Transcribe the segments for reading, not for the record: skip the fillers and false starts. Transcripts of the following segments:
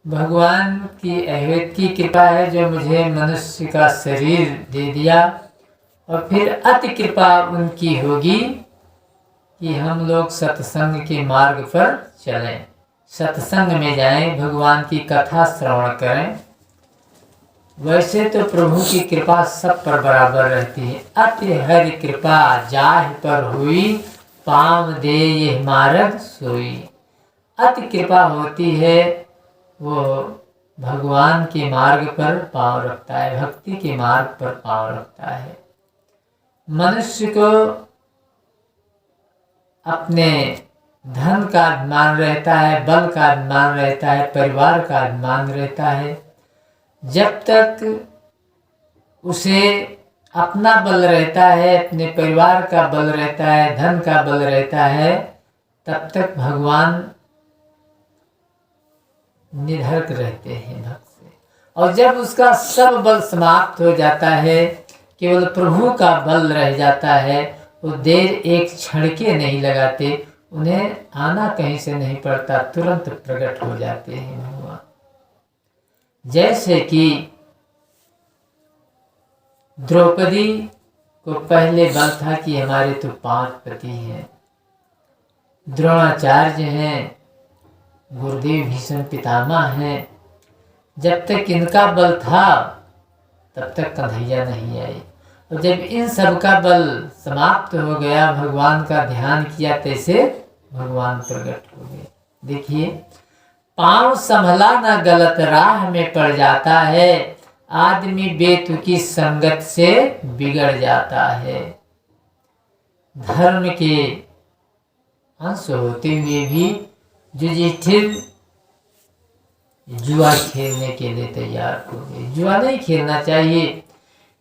भगवान की अद्वैत की कृपा है जो मुझे मनुष्य का शरीर दे दिया, और फिर अति कृपा उनकी होगी कि हम लोग सत्संग के मार्ग पर चलें, सत्संग में जाएं, भगवान की कथा श्रवण करें। वैसे तो प्रभु की कृपा सब पर बराबर रहती है। अति हरि कृपा जाहि पर हुई, पाम दे ये मार्ग सोई। अति कृपा होती है, वो भगवान के मार्ग पर पांव रखता है, भक्ति के मार्ग पर पांव रखता है। मनुष्य को अपने धन का अभिमान रहता है, बल का अभिमान रहता है, परिवार का अभिमान रहता है। जब तक उसे अपना बल रहता है, अपने परिवार का बल रहता है, धन का बल रहता है, तब तक भगवान निर्धक रहते हैं भक्त से। और जब उसका सब बल समाप्त हो जाता है, केवल प्रभु का बल रह जाता है, वो देर एक क्षण के नहीं लगाते, उन्हें आना कहीं से नहीं पड़ता, तुरंत प्रकट हो जाते हैं भगवान। जैसे कि द्रौपदी को पहले बल था कि हमारे तो 5 पति हैं, द्रोणाचार्य हैं, गुरुदेव भीष्म पितामह हैं। जब तक इनका बल था तब तक कन्हैया नहीं आए, और जब इन सब का बल समाप्त हो गया, भगवान का ध्यान किया, तैसे भगवान प्रकट हो गए। देखिए, पांव संभला न गलत राह में पड़ जाता है, आदमी बेतुकी संगत से बिगड़ जाता है। धर्म के अंश होते हुए भी युधिष्ठिर जुआ खेलने के लिए तैयार हो गए। जुआ नहीं खेलना चाहिए,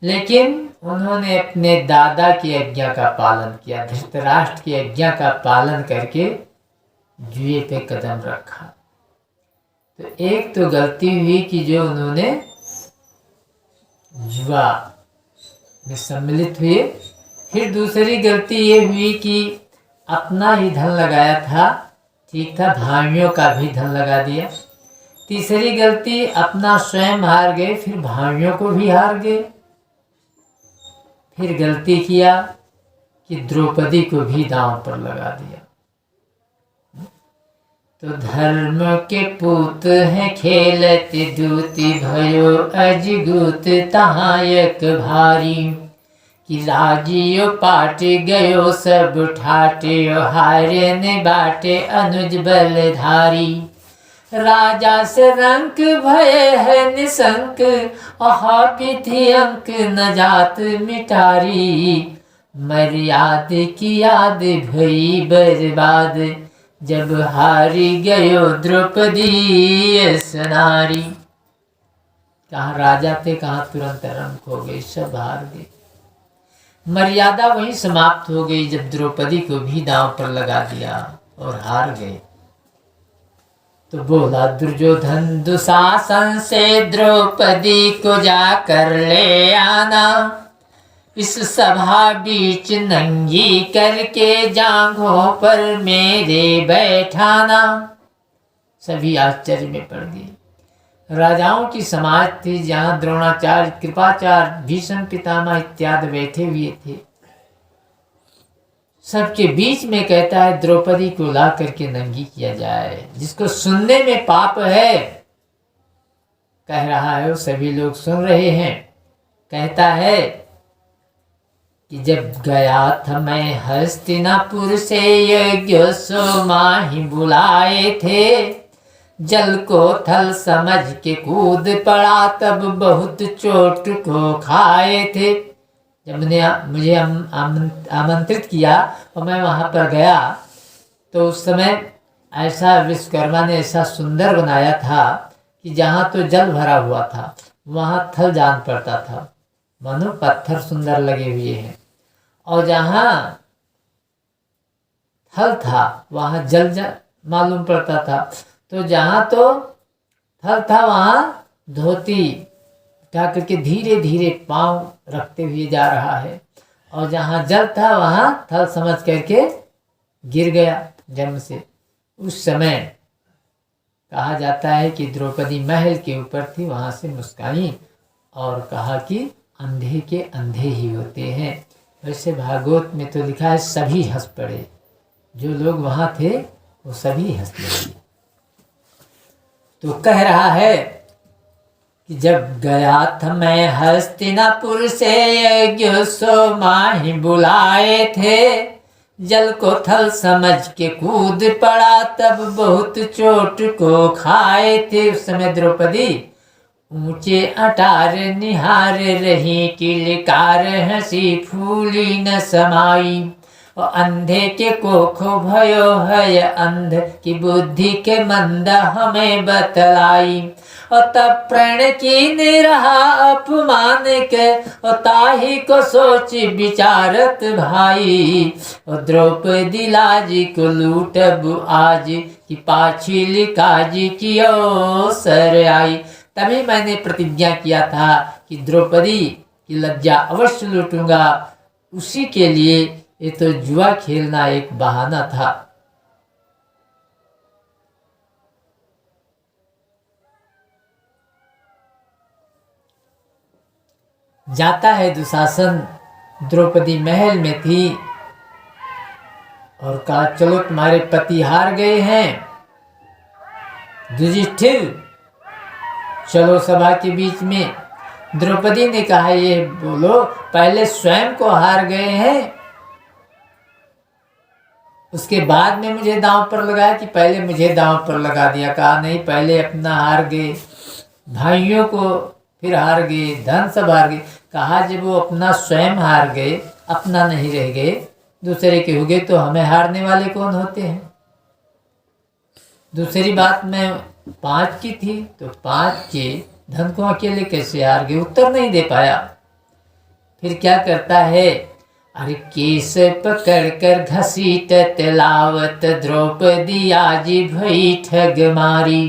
लेकिन उन्होंने अपने दादा की आज्ञा का पालन किया, धृतराष्ट्र की आज्ञा का पालन करके जुए पे कदम रखा। तो एक तो गलती हुई कि जो उन्होंने जुआ में सम्मिलित हुए। फिर दूसरी गलती ये हुई कि अपना ही धन लगाया था, ठीक था, भाइयों का भी धन लगा दिया। तीसरी गलती, अपना स्वयं हार गए, फिर भाइयों को भी हार गए। फिर गलती किया कि द्रौपदी को भी दांव पर लगा दिया। तो धर्म के पूत हैं खेलते दूती, भयो अजगूत तहाँ एक भारी, कि राजियो पाट गयो सब ठाटियो, हारे ने बाटे अनुज बलधारी। राजा से रंक भय है निशंक, अहा पिथि अंक न जात मिटारी। मर्याद की याद भई बर्बाद, जब हारी गयो द्रौपदी सनारी। कहाँ राजा थे, कहाँ तुरंत रंक हो गई, सब हार गए। मर्यादा वहीं समाप्त हो गई जब द्रौपदी को भी दांव पर लगा दिया और हार गए। तो बोला दुर्योधन दुशासन से, द्रौपदी को जाकर ले आना, इस सभा बीच नंगी करके जांघों पर मेरे बैठाना। सभी आश्चर्य में पड़ गए। राजाओं की समाज थी जहाँ द्रोणाचार्य, कृपाचार्य, भीष्म पितामह इत्यादि बैठे हुए थे। सबके बीच में कहता है द्रौपदी को ला करके नंगी किया जाए। जिसको सुनने में पाप है, कह रहा है, वो सभी लोग सुन रहे हैं। कहता है कि जब गया था मैं हस्तिनापुर से, यज्ञ सो माही बुलाए थे, जल को थल समझ के कूद पड़ा, तब बहुत चोट को खाए थे। जब मुझे आमंत्रित किया और मैं वहाँ पर गया, तो उस समय ऐसा विश्वकर्मा ने ऐसा सुंदर बनाया था कि जहाँ तो जल भरा हुआ था वहाँ थल जान पड़ता था, मानो पत्थर सुंदर लगे हुए हैं। और जहाँ थल था वहाँ जल मालूम पड़ता था। तो जहाँ तो थल था वहाँ धोती उठा करके धीरे धीरे पांव रखते हुए जा रहा है, और जहाँ जल था वहाँ थल समझ करके गिर गया जन्म से। उस समय कहा जाता है कि द्रौपदी महल के ऊपर थी, वहाँ से मुस्काई और कहा कि अंधे के अंधे ही होते हैं। वैसे भागवत में तो लिखा है सभी हंस पड़े, जो लोग वहाँ थे वो सभी हंसने लगे। तो कह रहा है कि जब गया था मैं हस्तिनापुर से, यज्ञ सो माही बुलाए थे, जल को थल समझ के कूद पड़ा, तब बहुत चोट को खाए थे। उस समय द्रौपदी ऊंचे अटार निहार रही, किलकार हंसी फूली न समाई, और अंधे के कोखो भयो है अंध की बुद्धि के मंद हमें बतलाई, और तब प्रण की निरहा अपमान के, और ताही को सोच विचारत भाई, और द्रौपदी लाज को लूटब आज की पाछिल काज की अवसर आई। तभी मैंने प्रतिज्ञा किया था कि द्रौपदी की लज्जा अवश्य लूटूंगा। उसी के लिए ये तो जुआ खेलना एक बहाना था। जाता है दुशासन, द्रौपदी महल में थी और कहा चलो तुम्हारे पति हार गए हैं, युधिष्ठिर चलो सभा के बीच में। द्रौपदी ने कहा ये बोलो पहले स्वयं को हार गए हैं, उसके बाद में मुझे दांव पर लगाया कि पहले मुझे दांव पर लगा दिया। कहा नहीं, पहले अपना हार गए, भाइयों को फिर हार गए, धन सब हार गए। कहा जब वो अपना स्वयं हार गए, अपना नहीं रह गए, दूसरे के हो गए, तो हमें हारने वाले कौन होते हैं। दूसरी बात मैं 5 की थी, तो 5 के धन को अकेले कैसे हार गए, उत्तर नहीं दे पाया। फिर क्या करता है, अरे केस पकड़ कर घसीटत लावत, द्रौपदी आज भई ठग मारी,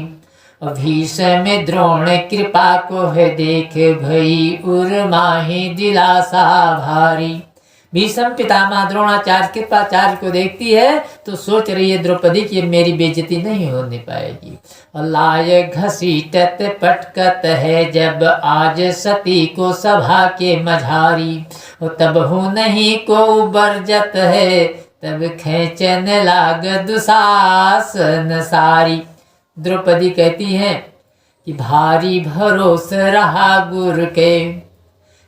भीषम द्रोण कृपा को है देख, भई उर्माही दिलासा भारी। भीषम पितामह द्रोणाचार्य कृपाचार्य को देखती है तो सोच रही है द्रौपदी की मेरी बेइज्जती नहीं होने पाएगी। लाय घसीटत पटकत है जब आज सती को सभा के मझारी, तब हो नहीं को बरजत है, तब खेचन लाग दुशासन सारी। द्रौपदी कहती है कि भारी भरोस रहा गुर के,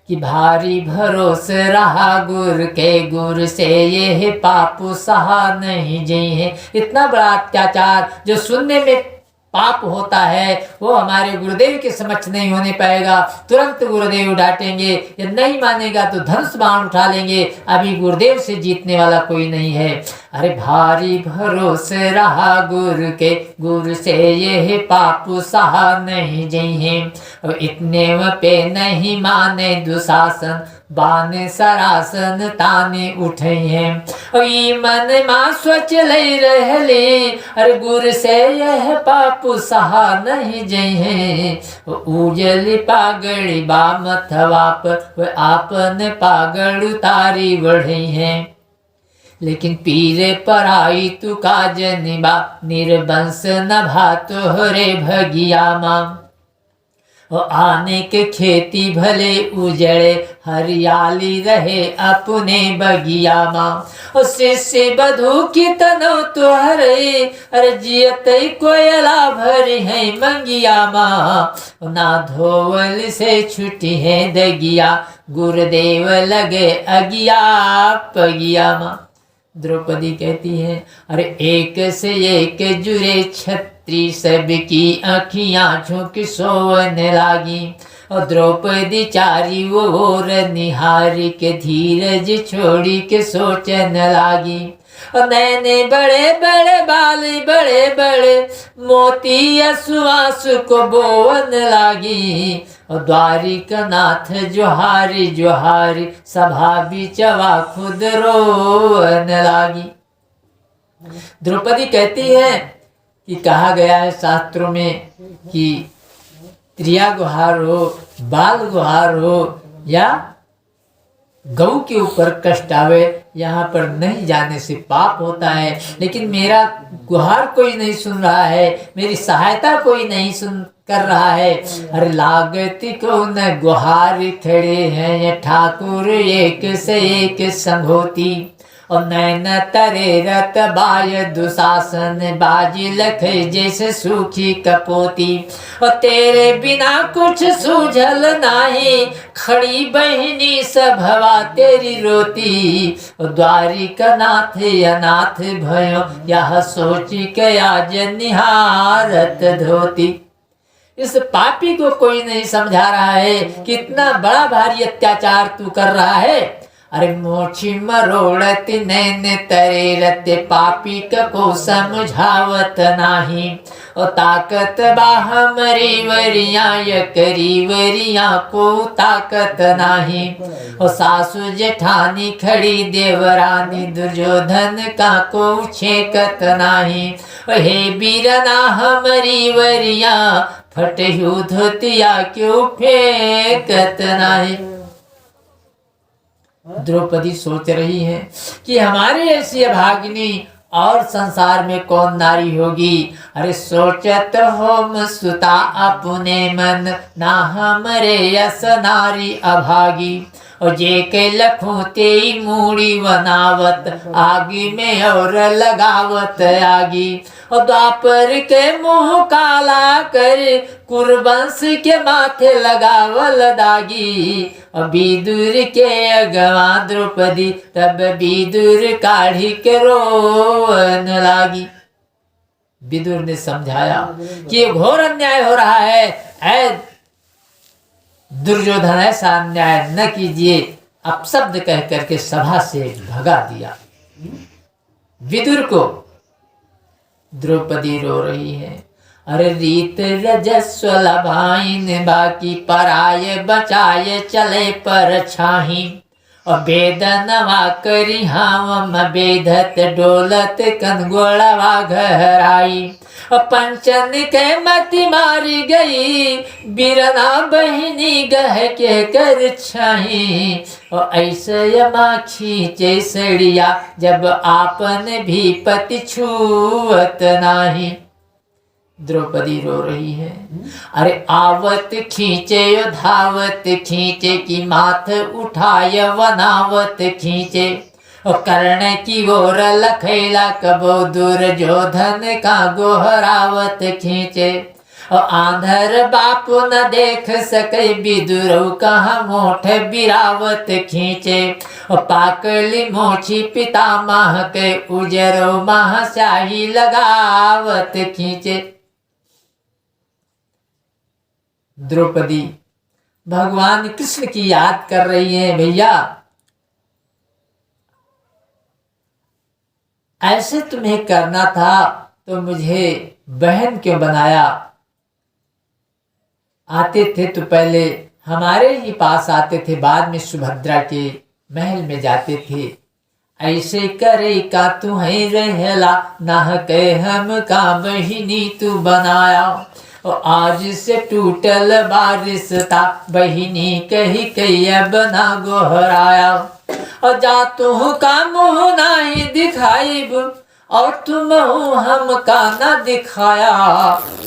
कि भारी भरोस रहा गुर के, गुर से ये पाप सहा नहीं जई है। इतना बड़ा अत्याचार जो सुनने में पाप होता है वो हमारे गुरुदेव के समक्ष नहीं होने पाएगा। तुरंत गुरुदेव डांटेंगे, ये नहीं मानेगा तो धनुष बाण उठा लेंगे। अभी गुरुदेव से जीतने वाला कोई नहीं है। अरे भारी भरोस रहा गुरु के, गुरु से ये पाप सहा नहीं जई है, और इतने पे नहीं माने दुशासन, बाने सरासन ताने उठे हैं, और मन मां सोच ले रहले, अरे गुरु से यह पाप सहा नहीं जई है, उजली पागड़ी बाम थवा पर वह आपन पागड़ उतारी बढ़ी है। लेकिन पीरे पर आई तू काज निभा, निर्बंस नभा तोहरे भगिया मां, और आने के खेती भले उजड़े, हरियाली रहे अपने बगिया मां, और शिष्य बधू की तनो तुहरे, अरे जियत कोयला भरी है मंगिया मां, ना धोवल से छुटी है दगिया, गुरुदेव लगे अगिया पगिया मां। द्रौपदी कहती है अरे एक से एक जुरे छत्री, सबकी आँखियाँ झुक सोने लागी, और द्रौपदी चारी ओर निहारी के धीरज छोड़ी के सोचन लागी, और नैने बड़े बड़े बाल बड़े बड़े मोती आंसू को बोवन लागी, और द्वारिका नाथ जोहारी जोहारी, सभा बिचवा खुद रोवन लागी। द्रौपदी कहती है कि कहा गया है शास्त्रों में कि त्रिया गुहार हो, बाल गुहार हो या गऊ के ऊपर कष्ट आवे, यहाँ पर नहीं जाने से पाप होता है, लेकिन मेरा गुहार कोई नहीं सुन रहा है, मेरी सहायता कोई नहीं सुन कर रहा है। अरे लागती को न गुहार खड़े हैं ठाकुर एक से एक संघोती, और नैन तरे रत बाय दुशासन बाजी लख जैसे सूखी कपोती, और तेरे बिना कुछ सूझल नाही खड़ी बहनी सभवा तेरी रोती, और द्वारिका नाथ अनाथ भयो यह सोची के आज निहारत धोती। इस पापी को कोई नहीं समझा रहा है कितना बड़ा भारी अत्याचार तू कर रहा है। अरे मोची मरोड़त नैन तरेरत पापी को समझावत नाही, और ताकत बाहम वरिया करी वरिया को ताकत नाही, और सासु जेठानी खड़ी देवरानी दुर्योधन का को छेकत नाही, हे बीरना हमारी वरिया फटहु धोतिया क्यों फेंकत नाही। द्रौपदी सोच रही है कि हमारे ऐसी अभागिनी और संसार में कौन नारी होगी। अरे सोचत हो सुता अपने मन ना हमरे यस नारी अभागी, और जे के लखों ते मूड़ी बनावत आगी में और लगावत आगी, और द्वापर के मुंह काला कर कुरबंश के माथे लगावल दागी, और विदुर के अगवा द्रौपदी तब विदुर काढ़ी के रोन लागी। विदुर ने समझाया कि ये घोर अन्याय हो रहा है, ऐ दुर्योधन ऐसा अन्याय न कीजिए। अपशब्द कह करके सभा से भगा दिया विदुर को। द्रौपदी रो रही है। अरे रीत रजस्व लभाइन बाकी पराय बचाए चले पर छाही, और बेदनवा करी हावम बेधत डोलत कनगोड़वा घराई, और पंचन के मति मारी गई बिरना बहिनी गह के कर छाही, और ऐसे माखी चैसड़िया जब आपन भी पति छुअत नाही। द्रौपदी रो रही है। अरे आवत खींचे यो धावत खींचे की माथ उठाय वनावत खींचे, और कर्ण की ओर लखैला कबो दुर्योधन का गोहरावत खींचे, और आंधर बापू न देख सके विदुरौ कहा मोठ बिरावत खींचे, और पाकली मोछी पितामह के उजरो महाशाही लगावत खींचे। द्रौपदी भगवान कृष्ण की याद कर रही है। भैया ऐसे तुम्हें करना था तो मुझे बहन क्यों बनाया। आते थे तो पहले हमारे ही पास आते थे, बाद में सुभद्रा के महल में जाते थे। ऐसे करे का तू है रहला ना कह हम का बहिनी तू बनाया, और आज से टूटल बारिशता बहिनी कही कही बना गोहराया, और जा तू का मुँह नहीं दिखाइब और तुम हम का न दिखाया,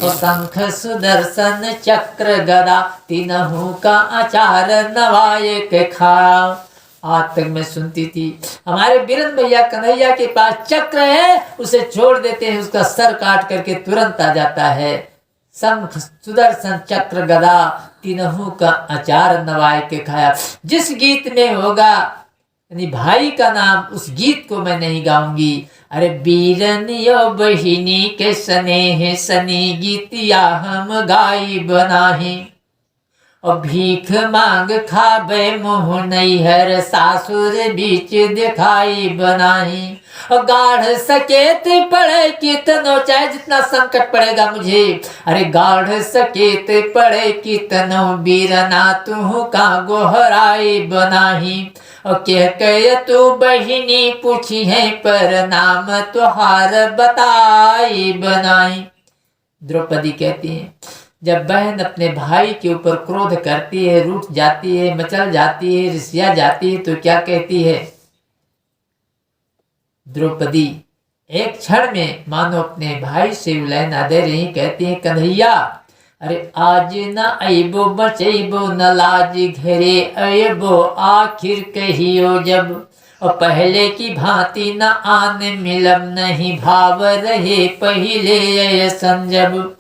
और शंख सुदर्शन चक्र गदा तीनों का आचार नवाए के खाया। आज तक मैं सुनती थी हमारे बीरन भैया कन्हैया के पास चक्र है, उसे छोड़ देते हैं, उसका सर काट करके तुरंत आ जाता है। शंख सुदर्शन चक्र गदा तीनों का अचार नवाए के खाया। जिस गीत में होगा यानी भाई का नाम, उस गीत को मैं नहीं गाऊंगी। अरे बीरन यो बहिनी के स्नेह सनी गीतिया हम गाई बनाही, और भीख मांग खाबे मुँह नैहर सासुर बीच दिखाई बनाही, और गाढ़ सकेत पड़े कितनो, चाहे जितना संकट पड़ेगा मुझे, अरे गाढ़ सकेत पड़े कितनो बीरना तू का गोहराई बनाही, और कह के तू बहिनी पूछी है पर नाम तुहार बताई बनाई। द्रौपदी कहती है जब बहन अपने भाई के ऊपर क्रोध करती है, रूठ जाती है, मचल जाती है, रिसिया जाती है, तो क्या कहती है द्रौपदी? एक क्षण में मानो अपने भाई से विलय ना दे रही, कहती है कन्हैया अरे आज न अबो बचैबो न लाज घेरे अयबो आखिर कहियो जब, और पहले की भांति न आन मिलब नहीं भाव रहे पहले ये संजब,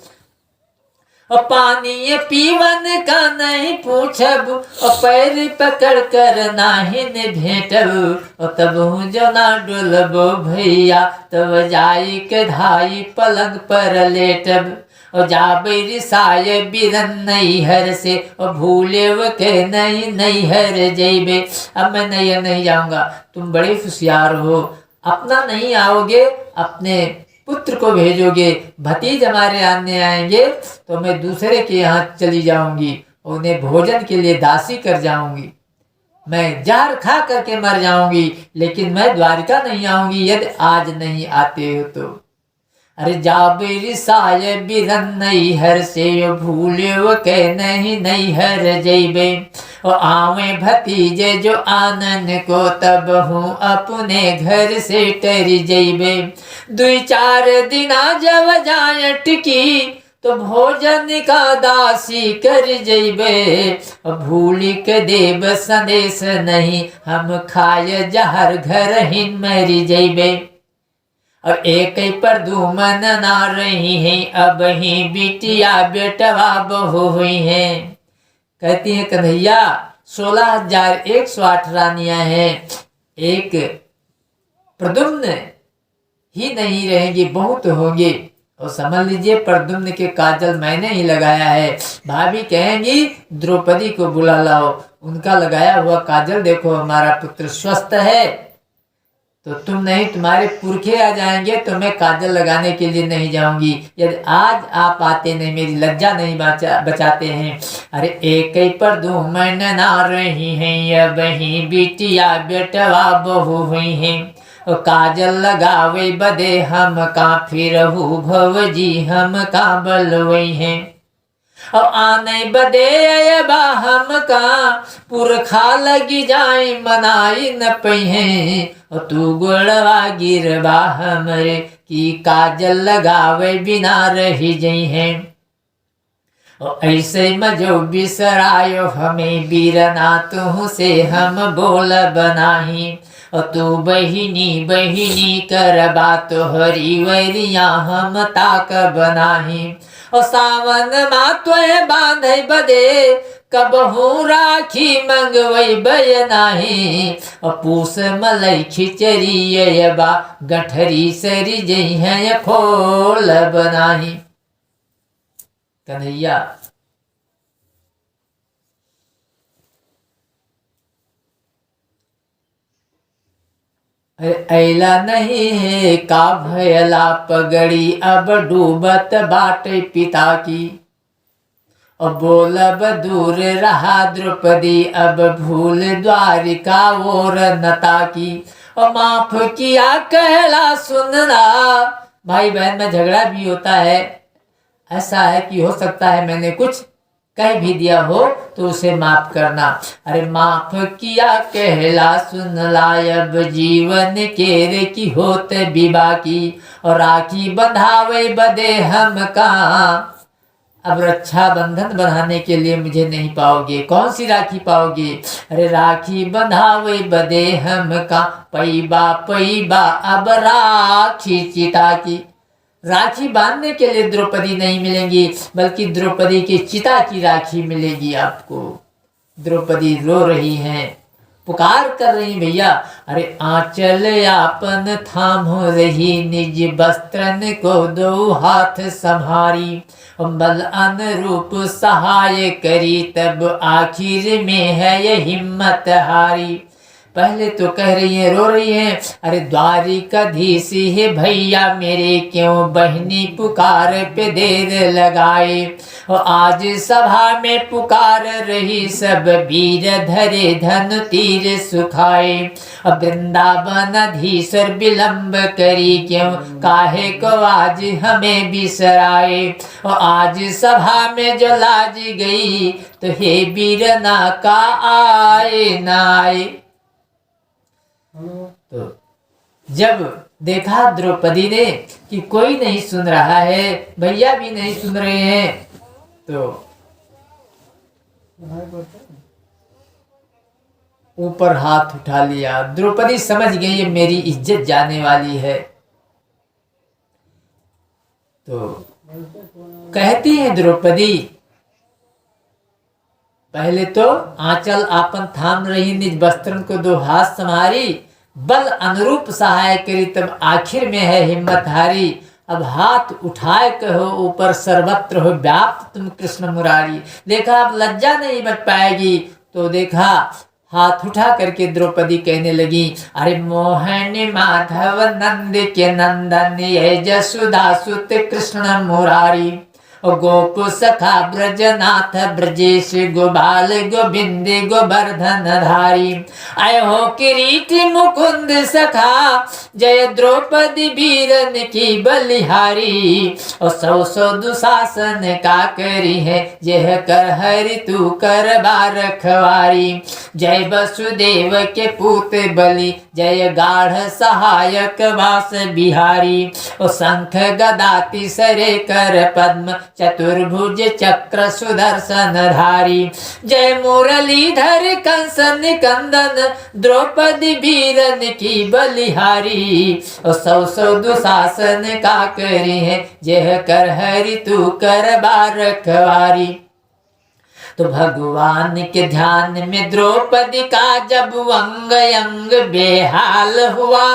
और पानी पीवन का नहीं पूछब और पैर पकड़ कर नाहिन भेटब, और तब हूँ जो ना डुलबो भैया तब जाई के धाई पलंग पर लेटब, और जाबे रिसाय बिरन नैहर से और भूले व के नहीं नैहर जैबे। अब मैं नैहर नहीं जाऊंगा, तुम बड़े होशियार हो, अपना नहीं आओगे अपने पुत्र को भेजोगे, भतीज हमारे आने आएंगे तो मैं दूसरे के यहाँ चली जाऊंगी, उन्हें भोजन के लिए दासी कर जाऊंगी, मैं जहर खा करके मर जाऊंगी, लेकिन मैं द्वारिका नहीं आऊंगी यदि आज नहीं आते हो तो। अरे जाबे रिसाय बिरन नैहर से भूले वो के नहीं नैहर जैबे, और आवे भतीजे जो आनन को तब हूँ अपने घर से टरी जैबे, 2-4 दिना जब जाए टिकी तो भोजन का दासी कर जैबे, और भूल के देव संदेश नहीं हम खाए जहर घर ही मरी जैबे, और एक ही पर धूमन ना रही है अब ही बिटिया बेटवा बहू हुई है। कहती है कन्हैया 16,108 रानियां हैं, एक प्रद्युम्न ही नहीं रहेंगी, बहुत होंगे, और समझ लीजिए प्रद्युम्न के काजल मैंने ही लगाया है। भाभी कहेंगी द्रौपदी को बुला लाओ, उनका लगाया हुआ काजल देखो हमारा पुत्र स्वस्थ है, तो तुम नहीं तुम्हारे पुरखे आ जाएंगे तो मैं काजल लगाने के लिए नहीं जाऊंगी, यदि आज आप आते नहीं मेरी लज्जा नहीं बचाते हैं। अरे एक ही पर धूमन ना रही हैं अब ही बिटिया बेटवा बहू हुई हैं, और काजल लगावे बदे हम का फिर भवजी हम का बलवई हैं, और आने बदे हम का पुरखा लगी जाए मनाई न पहे, और तू गोड़वा गिरबा हमरे की काजल लगावे बिना रही जई हैं, और ऐसे मजो बिसरायो हमें बीरना तू से हम बोल बनाही, और तू बहिनी बहिनी कर बात हरी वरिया हम ताक बनाही, और सावन मात्वे बांधे बदे कबहू राखी मंगवई बय नाही, और पूस मलई खिचरी बा गठरी सरी जई है खोल बनाही। कन्हैया ऐला नहीं है का भयला पगड़ी अब डूबत बाटे पिता की, और बोलब दूर रहा द्रौपदी अब भूल द्वारिका और नता की, और माफ किया कहला सुनना। भाई बहन में झगड़ा भी होता है, ऐसा है कि हो सकता है मैंने कुछ कह भी दिया हो तो उसे माफ करना। अरे माफ किया कहला सुन लायब जीवन केरे की होत विवाह की, और राखी बंधावे बदे हम कहाँ, अब रक्षा बंधन बनाने के लिए मुझे नहीं पाओगे, कौन सी राखी पाओगे? अरे राखी बंधावे बदे हम का पैबा पैबा अब राखी चिता की, राखी बांधने के लिए द्रौपदी नहीं मिलेंगी बल्कि द्रौपदी की चिता की राखी मिलेगी आपको। द्रौपदी रो रही हैं, पुकार कर रही भैया। अरे आंचल आपन थाम हो रही निज वस्त्रन को दो हाथ संभारी, बल अनुरूप सहाय करी तब आखिर में है ये हिम्मत हारी। पहले तो कह रही है, रो रही है, अरे द्वारिकाधीश है भैया मेरे, क्यों बहनी पुकार पे देर लगाए। और आज सभा में पुकार रही सब वीर, धरे धन तीर सुखाए। और वृंदावन अधीश्वर विलंब करी, क्यों काहे को आज हमें बिसराए। और आज सभा में जो लाज गई, तो हे वीर ना का आए ना आए। तो जब देखा द्रौपदी ने कि कोई नहीं सुन रहा है, भैया भी नहीं सुन रहे हैं, तो ऊपर हाथ उठा लिया। द्रौपदी समझ गई ये मेरी इज्जत जाने वाली है। तो कहती है द्रौपदी, पहले तो आंचल आपन थाम रही, निज वस्त्रन को दो हाथ समारी, बल अनुरूप सहाय करी, तब आखिर में है हिम्मत हारी। अब हाथ उठाए कहो ऊपर सर्वत्र हो व्याप्त तुम कृष्ण मुरारी। देखा अब लज्जा नहीं बच पाएगी, तो देखा हाथ उठा करके द्रौपदी कहने लगी, अरे मोहन माधव नंद के नंदन, ये जसुदा सुत कृष्ण मुरारी। गोप सखा ब्रजनाथ ब्रजेश, गोपाल गोविंद गोवर्धन धारी। आय हो किरीट मुकुंद सखा, जय द्रौपदी वीरन की बलिहारी। और सौ सौ दुशासन का करी है, यह कर हरि तू कर बार रखवारी। जय वसुदेव के पूत बलि, जय गाढ़ सहायक वास बिहारी। और शंख गदा तिसरे कर पद्म, चतुर्भुज चक्र सुदर्शन धारी। जय मुरलीधर कंस निकंदन, द्रौपदी वीरन की बलिहारी। और सौ सौ दुशासन का करी है, यह कर हरि तू कर बार रखवारी। तो भगवान के ध्यान में द्रौपदी का जब अंग अंग बेहाल हुआ,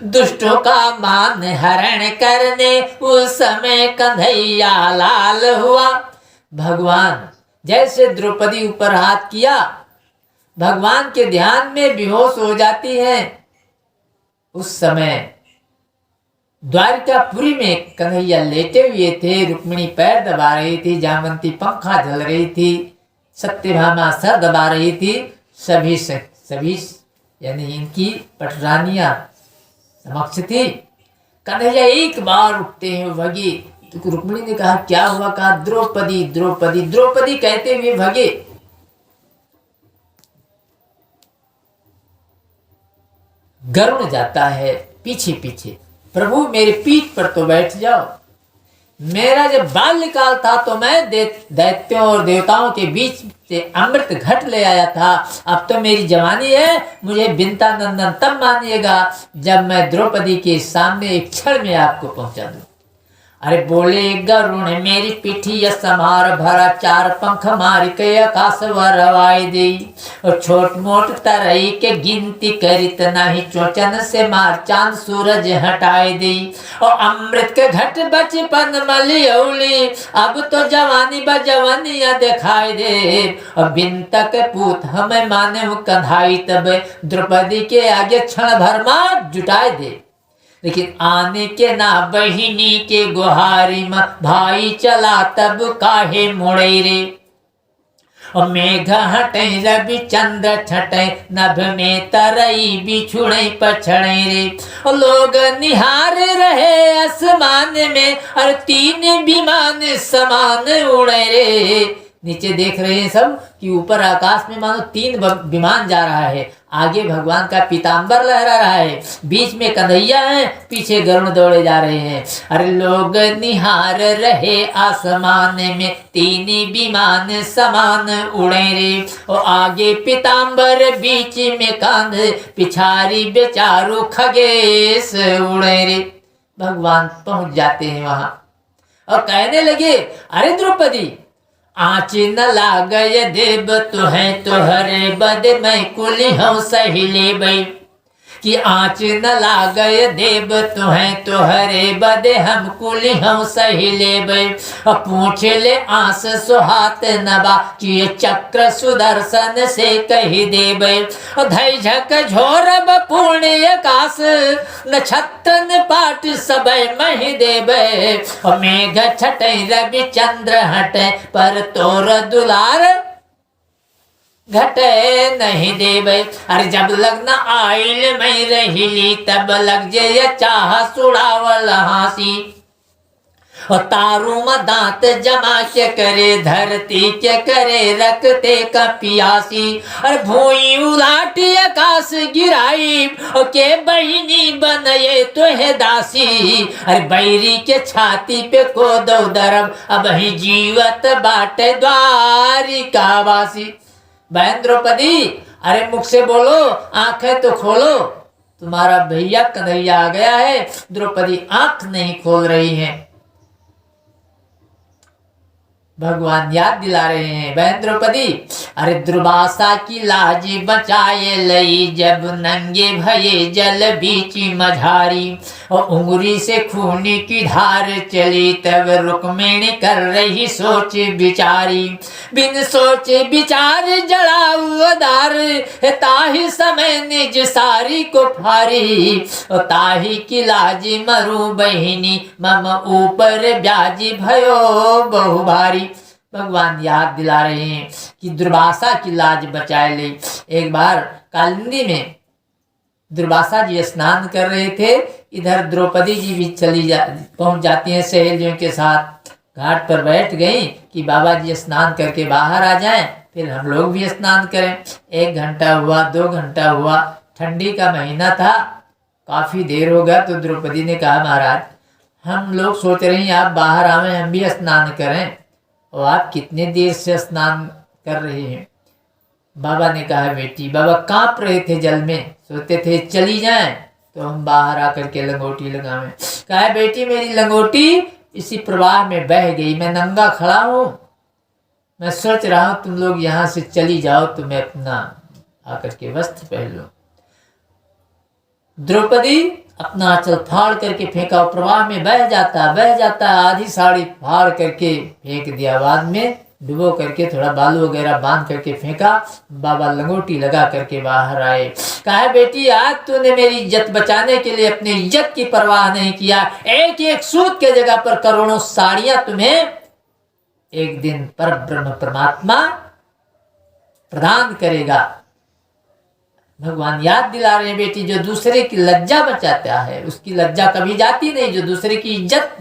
दुष्टों का मान हरण करने उस समय कन्हैया लाल हुआ। भगवान जैसे द्रौपदी ऊपर हाथ किया, भगवान के ध्यान में बेहोश हो जाती है। उस समय द्वारिकापुरी में कन्हैया लेटे हुए थे, रुक्मिणी पैर दबा रही थी, जामवंती पंखा झल रही थी, सत्यभामा सर दबा रही थी। सभी यानी इनकी पटरानियां समक्ष थी। कन्हैया एक बार उठते हैं भगे। तो रुक्मिणी ने कहा क्या हुआ? कहा द्रौपदी द्रौपदी द्रौपदी कहते हुए भगे। गरुड़ जाता है पीछे पीछे, प्रभु मेरे पीठ पर तो बैठ जाओ। मेरा जब बाल्यकाल था तो मैं दैत्यों और देवताओं के बीच से अमृत घट ले आया था। अब तो मेरी जवानी है, मुझे बिंता नंदन तब मानिएगा जब मैं द्रौपदी के सामने एक क्षण में आपको पहुंचा दूं। अरे बोले गरुण मेरी पिठी समार भरा, चार पंख मार के आकाश वरवाई दी। और छोट मोट तरई के गिनती करित नहीं, चोचन से मार चांद सूरज हटाए दी। और अमृत के घट बचपन मलियौली, अब तो जवानी बजवनिया दिखाई दे। और बिंतक पूत हमें माने कन्हाई, तब द्रौपदी के आगे क्षण भर में जुटाए दे। लेकिन आने के ना बहिनी के गुहारी में, भाई चला तब काहे मुड़े रे। और मेघ हटे रवि चंद्र छटे, नभ में तरई बिछुड़े पछड़े रे। और लोग निहार रहे आसमान में, और तीन विमान समान उड़े रे। नीचे देख रहे हैं सब कि ऊपर आकाश में मानो तीन विमान जा रहा है। आगे भगवान का पीताम्बर लहरा रहा है, बीच में कन्हैया है, पीछे गरुड़ दौड़े जा रहे हैं। अरे लोग निहार रहे आसमान में, तीन विमान समान उड़े रे। और आगे पीताम्बर बीच में कांध, पिछारी बेचारू खगेश उड़े रे। भगवान पहुंच जाते हैं वहां और कहने लगे अरे द्रौपदी आँच न लागय देव तुहे तुहरे बद मैं कुली हूँ सही ले बई। कि आँच न लागय देव तुहें तुहरे बदे हम कुली हम सही लेबै। पूछ ले आस सुहात नबा कि ये चक्र सुदर्शन से कही देबै। धै झक झोरब पुण्य कास नक्षत्रन पाट सबय मही देबै। मेघ छटै रवि चंद्र हटै पर तोर दुलार घटे नहीं देबै। अरे जब लगना आइल मैं रहीली तब लग जे चाह सुड़ावल हासी। और तारू में दांत जमा के करे धरती के करे रखते का पियासी। और भूई उलाटी आकाश गिराई और के बहिनी बनये तो है दासी। अरे बैरी के छाती पे को दो दरब अब ही जीवत बाटे द्वारिका वासी। बहन द्रौपदी अरे मुख से बोलो, आंखें तो खोलो, तुम्हारा भैया कन्हैया आ गया है। द्रौपदी आंख नहीं खोल रही है। भगवान याद दिला रहे हैं, बहन द्रौपदी अरे दुर्वासा की लाज बचाए लई जब नंगे भये जल बीची मझारी। और उंगली से खून की धार चली तब रुक्मिणी कर रही सोच विचारी। बिन सोच विचार जड़ाऊ दार ताही समय निज सारी को फारी। ताही की लाज मरु बहिनी मम ऊपर ब्याजी भयो बहु भारी। भगवान याद दिला रहे हैं कि दुर्वासा की लाज बचाए ले। एक बार कालिंदी में दुर्वासा जी स्नान कर रहे थे, इधर द्रौपदी जी भी पहुंच जाती हैं सहेलियों के साथ। घाट पर बैठ गई कि बाबा जी स्नान करके बाहर आ जाएं, फिर हम लोग भी स्नान करें। 1 घंटा हुआ, 2 घंटा हुआ, ठंडी का महीना था, काफी देर हो गया। तो द्रौपदी ने कहा महाराज हम लोग सोच रहे हैं आप बाहर आवे, हम भी स्नान करें, और आप कितने देर से स्नान कर रहे हैं। बाबा ने कहा बेटी, बाबा कांप रहे थे जल में, सोचते थे चली जाएं तो हम बाहर आकर के लंगोटी लगावें। कहा बेटी मेरी लंगोटी इसी प्रवाह में बह गई, मैं नंगा खड़ा हूं, मैं सोच रहा हूं तुम लोग यहाँ से चली जाओ तो मैं अपना आकर के वस्त्र पहन लूं। द्रौपदी अपना आंचल फाड़ करके फेंका, प्रवाह में बह जाता, आधी साड़ी फाड़ करके फेंक दिया, बाद में डुबो करके थोड़ा बालू वगैरह बांध करके फेंका। बाबा लंगोटी लगा करके बाहर आए। कहा बेटी आज तूने मेरी इज्जत बचाने के लिए अपनी इज्जत की परवाह नहीं किया। एक एक सूत के जगह पर करोड़ों साड़ियां तुम्हें एक दिन पर ब्रह्म परमात्मा प्रदान करेगा। भगवान याद दिला रहे हैं बेटी, जो दूसरे की लज्जा बचाता है उसकी लज्जा कभी जाती नहीं। जो दूसरे की इज्जत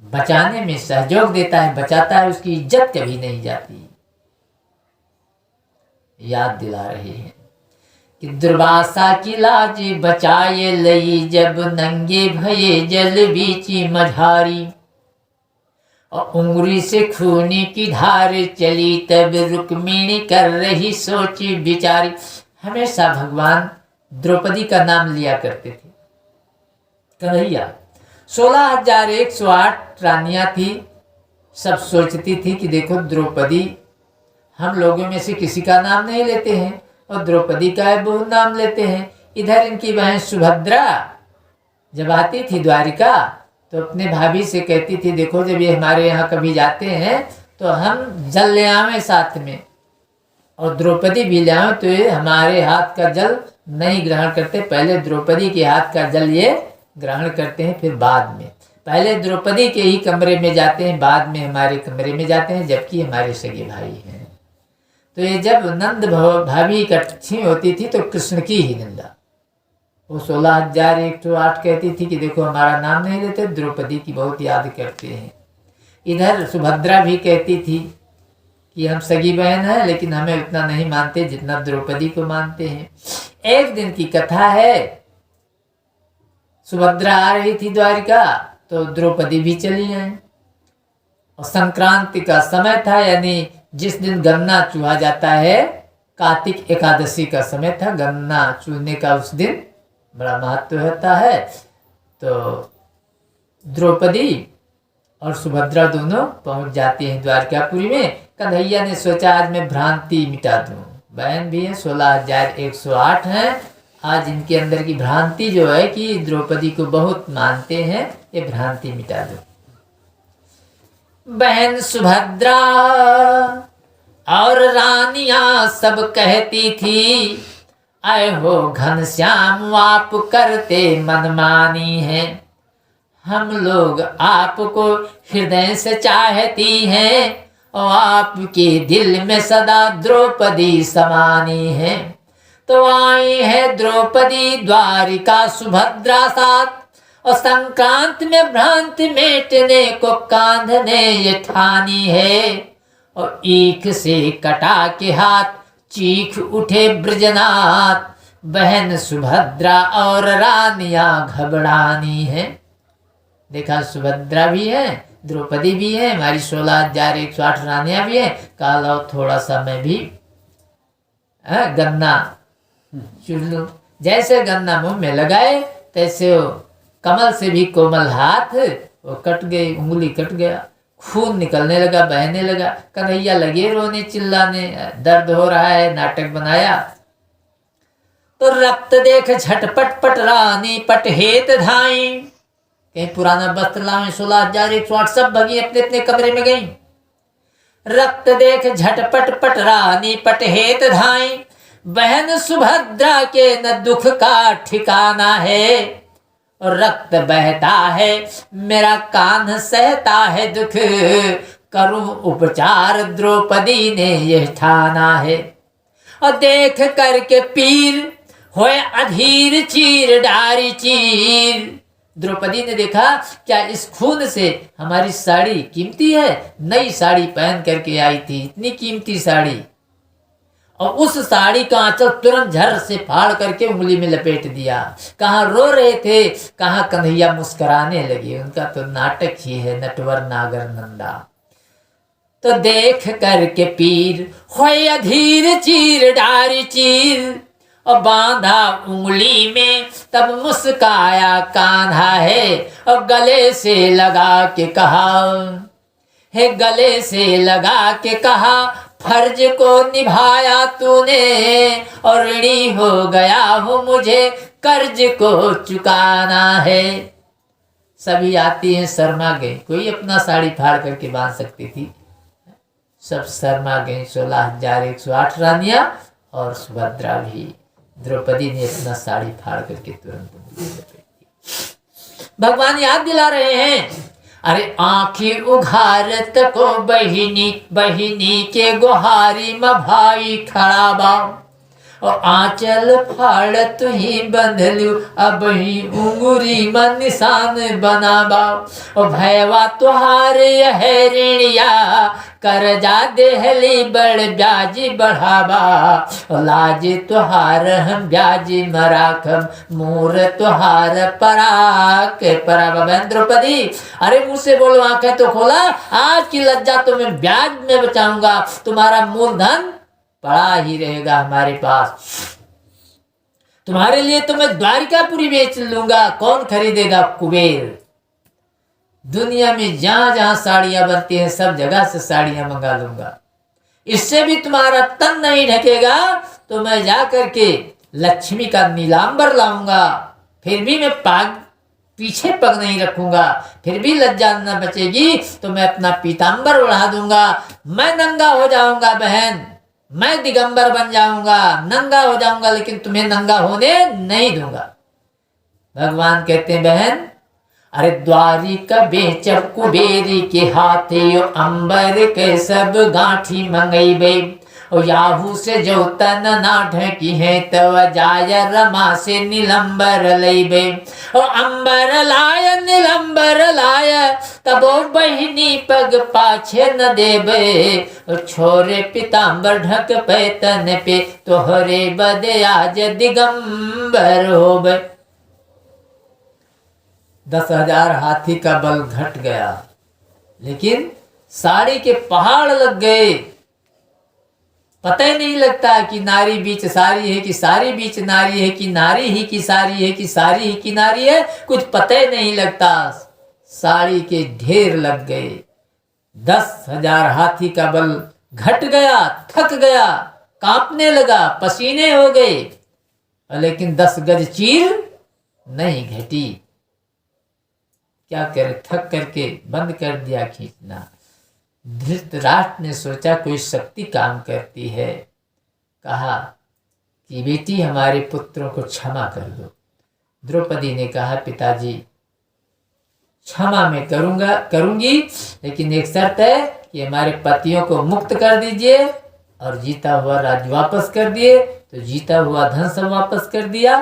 बचाने में सहयोग देता है, बचाता है, उसकी इज्जत कभी नहीं जाती। याद दिला रहे हैं कि दुर्वासा की लाज बचाए लई जब नंगे भये जल बीची मझारी। और उंगली से खूनी की धार चली तब रुक्मिणी कर रही सोची विचारी। हमेशा भगवान द्रौपदी का नाम लिया करते थे। कन्हैया 16,108 रानियां थी, सब सोचती थी कि देखो द्रौपदी हम लोगों में से किसी का नाम नहीं लेते हैं और द्रौपदी का है बहुत नाम लेते हैं। इधर इनकी बहन सुभद्रा जब आती थी द्वारिका तो अपने भाभी से कहती थी देखो जब ये हमारे यहाँ कभी जाते हैं तो हम जल ले आवे साथ में, और द्रौपदी भी ले आवे तो ये हमारे हाथ का जल नहीं ग्रहण करते, पहले द्रौपदी के हाथ का जल ये ग्रहण करते हैं, फिर बाद में पहले द्रौपदी के ही कमरे में जाते हैं, बाद में हमारे कमरे में जाते हैं, जबकि हमारे सगे भाई हैं। तो ये जब नंद भाभी इकट्ठी होती थी तो कृष्ण की ही निंदा, वो 16,108 कहती थी कि देखो हमारा नाम नहीं लेते, द्रौपदी की बहुत याद करते हैं। इधर सुभद्रा भी कहती थी कि हम सगी बहन हैं लेकिन हमें उतना नहीं मानते जितना द्रौपदी को मानते हैं। एक दिन की कथा है, सुभद्रा आ रही थी द्वारिका तो द्रौपदी भी चली आई, और संक्रांति का समय था, यानी जिस दिन गन्ना चूहा जाता है, कार्तिक एकादशी का समय था, गन्ना चूहने का उस दिन बड़ा महत्व होता है। तो द्रौपदी और सुभद्रा दोनों पहुंच जाती हैं द्वारकापुरी में। कन्हैया ने सोचा आज मैं भ्रांति मिटा दूं, बहन भी है, 16,108 है। आज इनके अंदर की भ्रांति जो है कि द्रौपदी को बहुत मानते हैं, ये भ्रांति मिटा दो। बहन सुभद्रा और रानियां सब कहती थी, आए हो घनश्याम आप करते मनमानी है, हम लोग आपको हृदय से चाहती हैं और आपके दिल में सदा द्रौपदी समानी है। तो आई है द्रौपदी द्वारिका सुभद्रा साथ, और संक्रांत में भ्रांति मेटने को कांधने ये ठानी है। और ईख से कटा के हाथ चीख उठे ब्रजनाथ, बहन सुभद्रा और रानियां घबरानी है। देखा, सुभद्रा भी है, द्रौपदी भी है, हमारी 16,108 रानियां भी है। काला थोड़ा सा मैं भी गन्ना चुन लूं। जैसे गन्ना मुंह में लगाए तैसे वो कमल से भी कोमल हाथ वो कट गई, उंगली कट गया, खून निकलने लगा, बहने लगा। कन्हैया लगे रोने चिल्लाने, दर्द हो रहा है, नाटक बनाया। तो रक्त देख झटपट पट रानी पट हेत धाई, कहीं पुराना वस्त्र लाए, 16,108 सब भगी अपने अपने कमरे में गई। रक्त देख झटपट पट रानी पट हेत धाई, बहन सुभद्रा के न दुख का ठिकाना है। और रक्त बहता है मेरा कान सहता है दुख, करूं उपचार द्रौपदी ने यह ठाना है। और देख करके पीर होए अधीर चीर डारी चीर, द्रौपदी ने देखा क्या इस खून से हमारी साड़ी कीमती है? नई साड़ी पहन करके आई थी, इतनी कीमती साड़ी, और उस साड़ी का आंचल तुरंत झर से फाड़ करके उंगली में लपेट दिया। कहाँ रो रहे थे, कहाँ कन्हैया मुस्कुराने लगे। उनका तो नाटक ही है, नटवर नागर नंदा। तो देख करके पीर होए अधीर चीर डारी चीर, और बांधा उंगली में तब मुस्काया कान्हा है। और गले से लगा के कहा, है गले से लगा के कहा, फर्ज को निभाया तूने, और ऋणी हो गया हूँ मुझे कर्ज को चुकाना है। सभी आती हैं, शर्मा गई, कोई अपना साड़ी फाड़ करके बांध सकती थी, सब शर्मा गई। 16,108 रानियां और सुभद्रा भी। द्रौपदी ने अपना साड़ी फाड़ करके तुरंत लपेट दी। भगवान याद दिला रहे हैं, अरे आंखें उघारत को बहिनी, बहिनी के गुहारी म भाई खड़ा बा, और आंचल फाड़ तुही बंधलू, अब ही उंगुरी म निशान बनाबा। और भयवा तुहार यह ऋणिया, करजा देहली बड़ ब्याजी बढ़ावा। और लाज तुहार हम ब्याजी मराखम, मोर तुहार पराक परावा। बहन द्रौपदी, अरे मुँह से बोलो, आंखें तो खोला, आज की लज्जा तो मैं ब्याज में बचाऊंगा, तुम्हारा मूलधन पड़ा ही रहेगा हमारे पास। तुम्हारे लिए तो मैं द्वारिकापुरी बेच लूंगा, कौन खरीदेगा? कुबेर। दुनिया में जहां जहां साड़ियां बनती हैं सब जगह से साड़ियां मंगा लूंगा। इससे भी तुम्हारा तन नहीं ढकेगा तो मैं जा करके लक्ष्मी का नीलांबर लाऊंगा, फिर भी मैं पीछे पग नहीं रखूंगा, फिर भी लज्जा न बचेगी तो मैं अपना पीतांबर उड़ा दूंगा। मैं नंगा हो जाऊंगा बहन, मैं दिगंबर बन जाऊंगा, नंगा हो जाऊंगा, लेकिन तुम्हें नंगा होने नहीं दूंगा। भगवान कहते हैं, बहन अरे द्वारिका बेच कुबेरी के हाथे, अंबर के सब गांठी मंगईबे। और याहू से जो तन ना ढकी है तव जाय रमा से नीलंबर लईबे। और अंबर लाय नीलंबर लाय तब बहिनी पग पाछे न देबे। और छोरे पितांबर ढक पे तन पे तोहरे बदे आज दिगंबर होबे। 10,000 हाथी का बल घट गया, लेकिन साड़ी के पहाड़ लग गए। पता ही नहीं लगता कि नारी बीच सारी है कि सारी बीच नारी है, कि नारी ही की सारी है कि सारी ही की नारी है, कुछ पता ही नहीं लगता। साड़ी के ढेर लग गए। 10,000 हाथी का बल घट गया, थक गया, कांपने लगा, पसीने हो गए, लेकिन 10 गज चीर नहीं घटी। क्या करे, थक करके बंद कर दिया खींचना। धृतराष्ट्र ने सोचा कोई शक्ति काम करती है, कहा कि बेटी हमारे पुत्रों को क्षमा कर दो। द्रौपदी ने कहा पिताजी क्षमा मैं करूंगी, लेकिन एक शर्त है कि हमारे पतियों को मुक्त कर दीजिए और जीता हुआ राज्य वापस कर दिए। तो जीता हुआ धन सब वापस कर दिया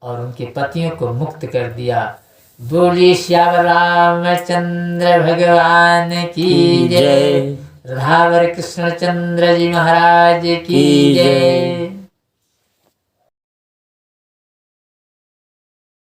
और उनके पतियों को मुक्त कर दिया। बोलिए श्याम रामचंद्र भगवान की जय, राधावर कृष्ण चंद्र जी महाराज की जय।